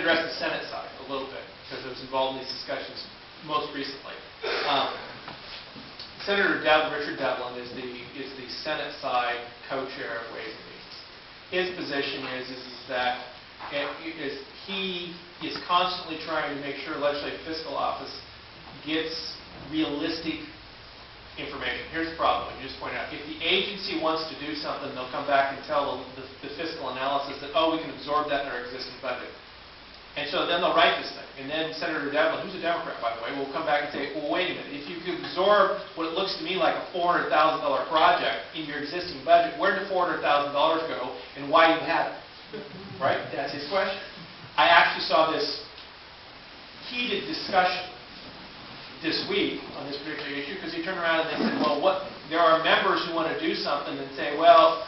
address the Senate side a little bit, because I was involved in these discussions most recently. Senator Richard Devlin is the Senate side co-chair of Ways and Means. His position is that he is constantly trying to make sure Legislative Fiscal Office gets realistic information. Here's the problem, you just point out. If the agency wants to do something, they'll come back and tell the fiscal analysis that, oh, we can absorb that in our existing budget. And so then they'll write this thing. And then Senator Devlin, who's a Democrat, by the way, will come back and say, well, wait a minute. If you could absorb what it looks to me like a $400,000 project in your existing budget, where did $400,000 go and why do you have it? Right? That's his question. I actually saw this heated discussion this week on this particular issue because he turned around and they said, well, there are members who want to do something and say, well,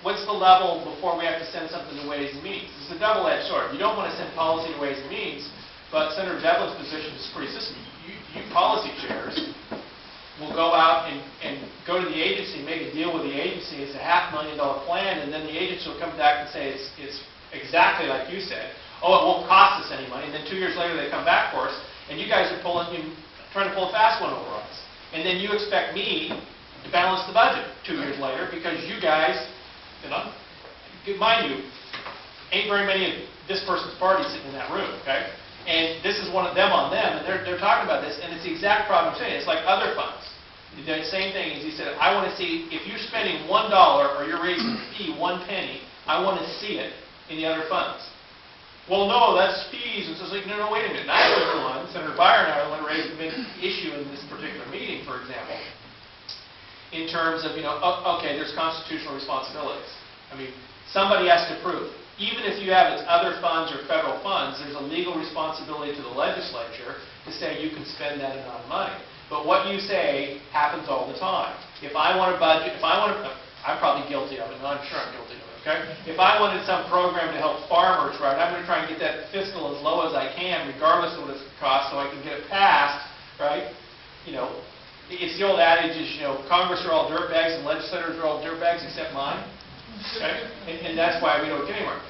what's the level before we have to send something to Ways and Means? It's a double-edged sword. You don't want to send policy to Ways and Means, but Senator Devlin's position is pretty system. You policy chairs will go out and go to the agency, make a deal with the agency. It's a $500,000 plan, and then the agency will come back and say it's exactly like you said. Oh, it won't cost us any money. And then 2 years later they come back for us, and you guys are trying to pull a fast one over us. And then you expect me to balance the budget 2 years later because you guys, mind you, ain't very many of this person's party sitting in that room, okay? And this is one of them on them, and they're talking about this, and it's the exact problem I'm saying. It's like other funds. The same thing as he said, I want to see, if you're spending $1 or you're raising the fee 1 penny, I want to see it in the other funds. Well, no, that's fees. And so it's like, no, wait a minute. I was the one, Senator Byer and I were the one who raised the big issue in this particular meeting, for example, in terms of, okay, there's constitutional responsibilities. I mean, somebody has to prove. Even if you have its other funds or federal funds, there's a legal responsibility to the legislature to say you can spend that amount of money. But what you say happens all the time. If I want a budget, I'm probably guilty of it, and I'm sure I'm guilty of it. Okay? If I wanted some program to help farmers, right, I'm going to try and get that fiscal as low as I can, regardless of what it costs, so I can get it passed, right? It's the old adage is, Congress are all dirtbags and legislators are all dirtbags except mine. Okay? And that's why we don't get anywhere.